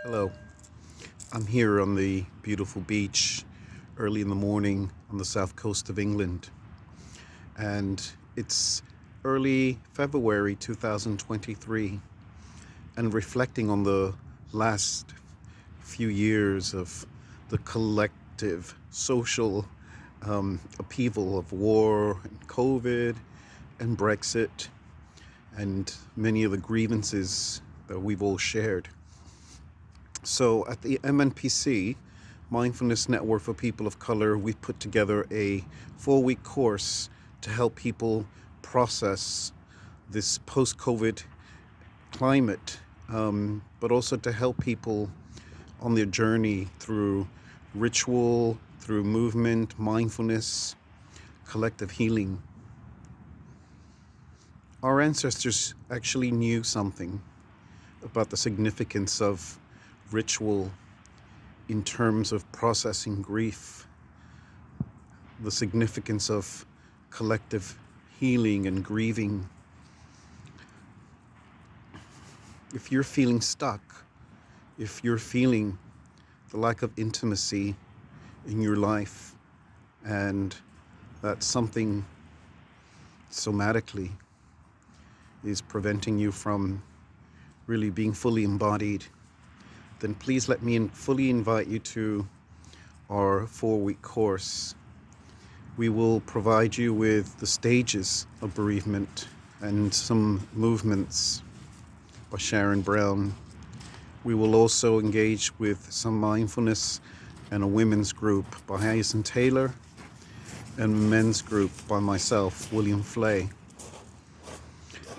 Hello. I'm here on the beautiful beach early in the morning on the south coast of England. And it's early February 2023. And reflecting on the last few years of the collective social upheaval of war and COVID and Brexit and many of the grievances that we've all shared. So at the MNPC, Mindfulness Network for People of Color, we put together a 4-week course to help people process this post-COVID climate, but also to help people on their journey through ritual, through movement, mindfulness, collective healing. Our ancestors actually knew something about the significance of ritual in terms of processing grief, the significance of collective healing and grieving. If you're feeling stuck, if you're feeling the lack of intimacy in your life, and that something somatically is preventing you from really being fully embodied, then please let me fully invite you to our 4-week course. We will provide you with the stages of bereavement and some movements by Sharon Brown. We will also engage with some mindfulness and a women's group by Alison Taylor and a men's group by myself, William Fley.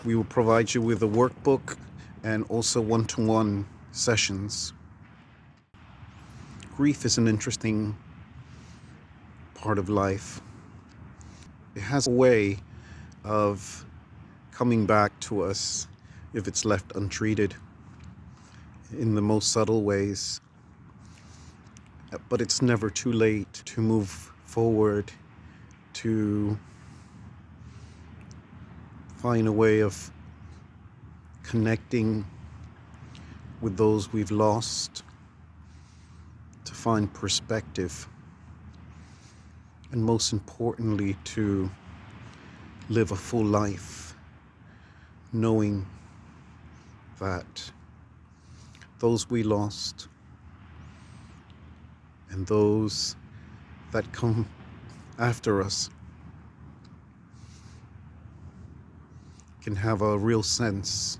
We will provide you with a workbook and also one-to-one sessions. Grief is an interesting part of life. It has a way of coming back to us if it's left untreated in the most subtle ways. But it's never too late to move forward, to find a way of connecting with those we've lost, to find perspective, and most importantly, to live a full life, knowing that those we lost and those that come after us can have a real sense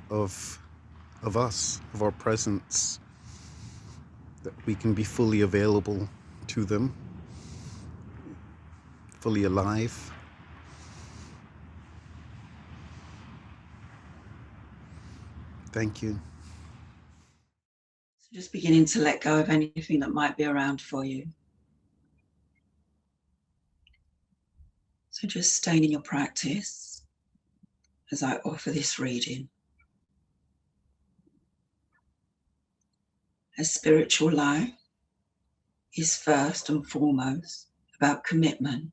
of us, of our presence, that we can be fully available to them, fully alive. Thank you. So just beginning to let go of anything that might be around for you. So just staying in your practice as I offer this reading. A spiritual life is first and foremost about commitment.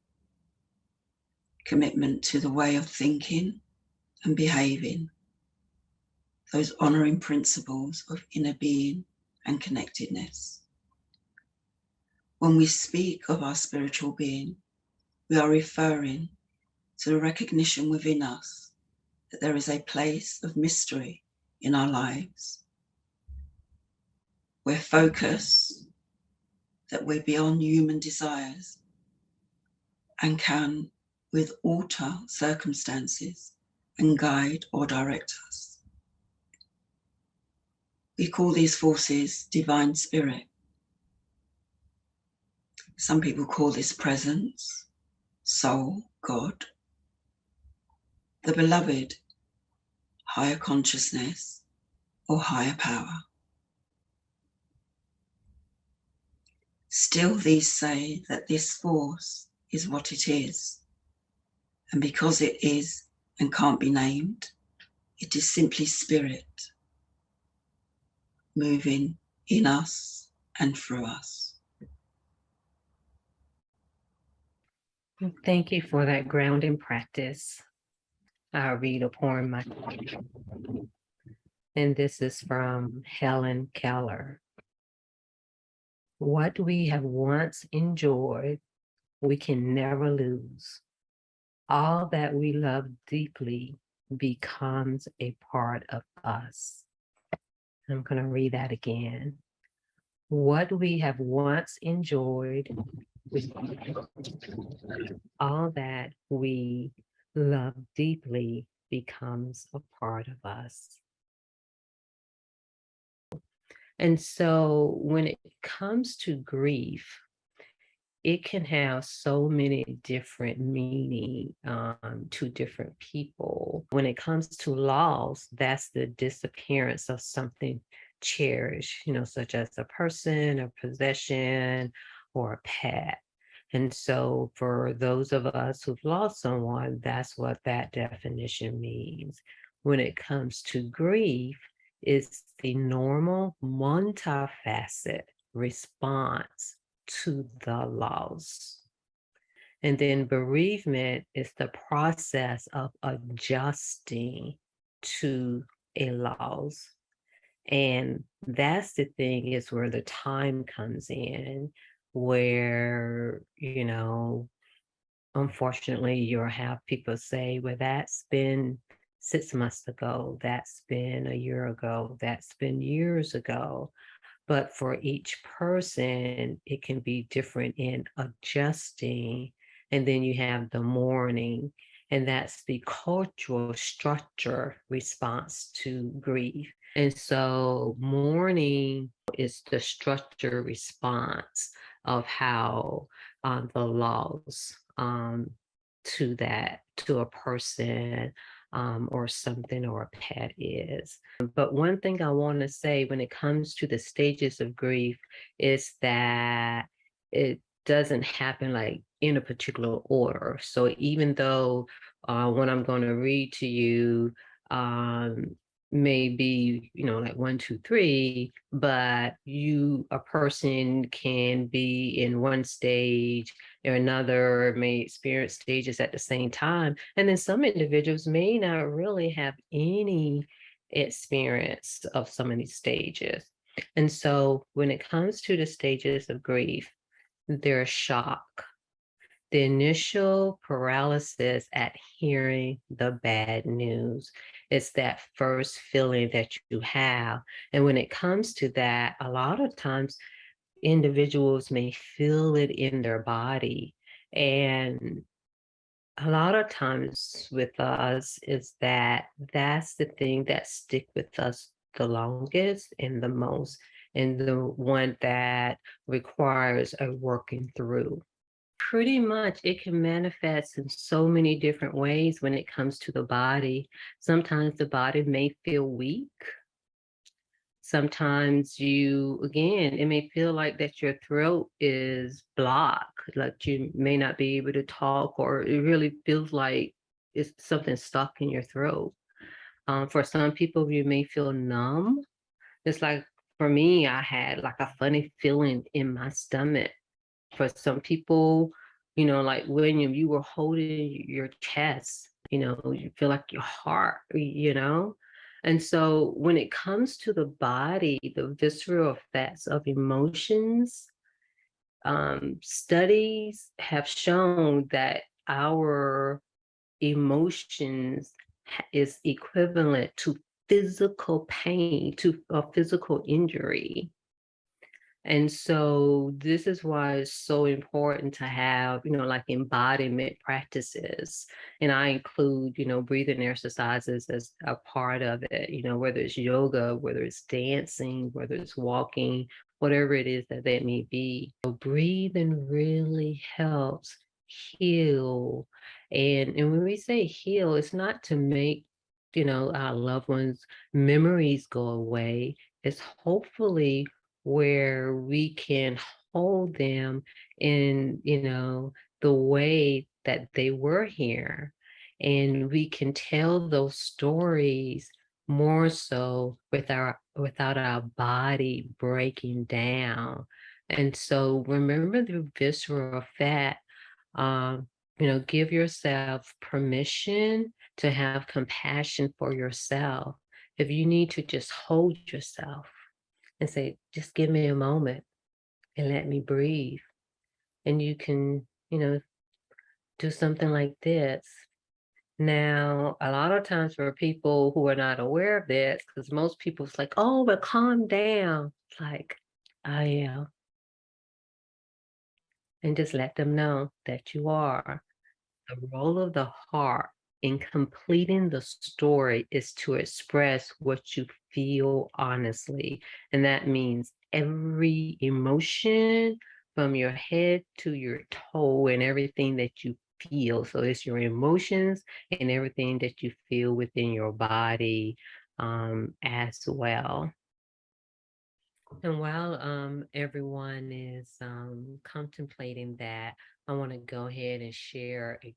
Commitment to the way of thinking and behaving, those honoring principles of inner being and connectedness. When we speak of our spiritual being, we are referring to the recognition within us that there is a place of mystery in our lives. We're focused, that we're beyond human desires and can, with alter circumstances and guide or direct us. We call these forces divine spirit. Some people call this presence, soul, God, the beloved, higher consciousness, or higher power. Still, these say that this force is what it is, and because it is and can't be named, it is simply spirit, moving in us and through us. Thank you for that grounding practice. I'll read a poem. And this is from Helen Keller. What we have once enjoyed, we can never lose. All that we love deeply becomes a part of us. I'm going to read that again. What we have once enjoyed, all that we love deeply becomes a part of us. And so when it comes to grief, it can have so many different meaning to different people. When it comes to loss, that's the disappearance of something cherished, such as a person, a possession, or a pet. And so for those of us who've lost someone, that's what that definition means. When it comes to grief, it's the normal multifaceted response to the loss. And then bereavement is the process of adjusting to a loss. And that's the thing, is where the time comes in, where, unfortunately, you'll have people say, well, that's been 6 months ago, that's been a year ago, that's been years ago. But for each person, it can be different in adjusting. And then you have the mourning, and that's the cultural structure response to grief. And so mourning is the structure response of how the loss to a person or something or a pet is. But one thing I want to say when it comes to the stages of grief is that it doesn't happen like in a particular order. So even though what I'm going to read to you may be, like 1, 2, 3, but a person can be in one stage or another, may experience stages at the same time. And then some individuals may not really have any experience of some of these stages. And so when it comes to the stages of grief, there's shock, the initial paralysis at hearing the bad news. It's that first feeling that you have. And when it comes to that, a lot of times individuals may feel it in their body. And a lot of times with us is that's the thing that stick with us the longest and the most, and the one that requires a working through. Pretty much it can manifest in so many different ways when it comes to the body. Sometimes the body may feel weak. Sometimes it may feel like that your throat is blocked, like you may not be able to talk, or it really feels like it's something stuck in your throat. For some people, you may feel numb. It's like, for me, I had like a funny feeling in my stomach. For some people, like William, you were holding your chest, you feel like your heart. And so when it comes to the body, the visceral effects of emotions, studies have shown that our emotions is equivalent to physical pain, to a physical injury. And so this is why it's so important to have, like embodiment practices. And I include, breathing exercises as a part of it, whether it's yoga, whether it's dancing, whether it's walking, whatever it is that may be. So breathing really helps heal. And when we say heal, it's not to make, our loved ones' memories go away. It's hopefully where we can hold them in, the way that they were here. And we can tell those stories more so without our body breaking down. And so remember the visceral fat. Give yourself permission to have compassion for yourself. If you need to just hold yourself and say, just give me a moment and let me breathe. And you can, do something like this. Now, a lot of times for people who are not aware of this, because most people it's like, oh, but calm down. It's like, I am. And just let them know that you are. The role of the heart in completing the story is to express what you feel honestly. And that means every emotion from your head to your toe and everything that you feel. So it's your emotions and everything that you feel within your body as well. And while everyone is contemplating that, I want to go ahead and share a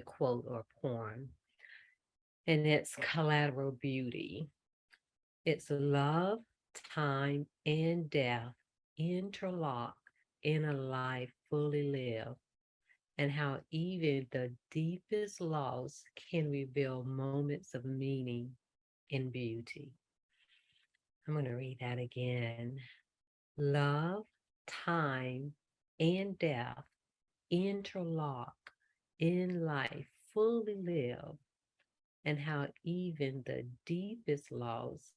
quote or poem, and it's Collateral Beauty. It's love, time, and death interlock in a life fully lived, and how even the deepest loss can reveal moments of meaning and beauty. I'm going to read that again. Love, time, and death interlock in life fully lived, and how even the deepest loss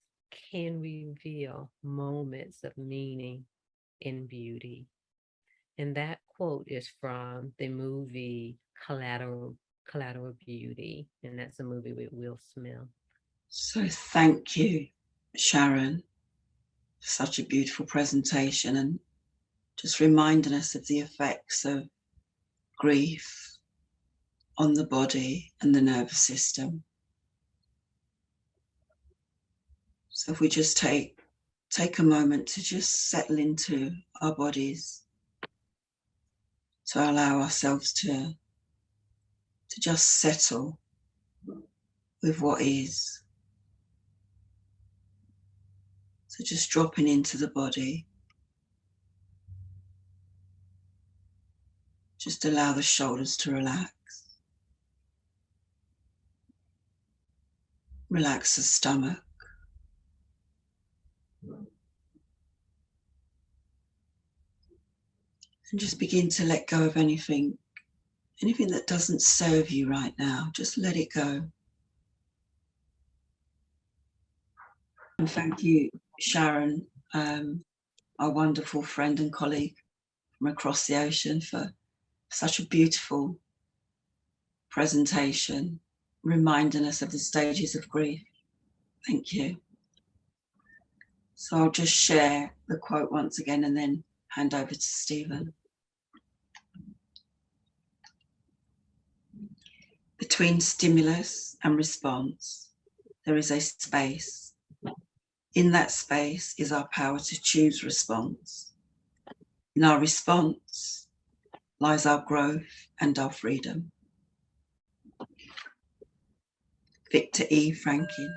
can reveal moments of meaning and beauty. And that quote is from the movie Collateral Beauty, and that's a movie with Will Smith. So thank you, Sharon, for such a beautiful presentation and just reminding us of the effects of grief on the body and the nervous system. So if we just take a moment to just settle into our bodies, to allow ourselves to just settle with what is. So just dropping into the body. Just allow the shoulders to relax. Relax the stomach. And just begin to let go of anything that doesn't serve you right now. Just let it go. And thank you, Sharon, our wonderful friend and colleague from across the ocean, for such a beautiful presentation, reminding us of the stages of grief. Thank you. So I'll just share the quote once again and then hand over to Stephen. Between stimulus and response, there is a space. In that space is our power to choose response. In our response lies our growth and our freedom. Victor E. Franklin.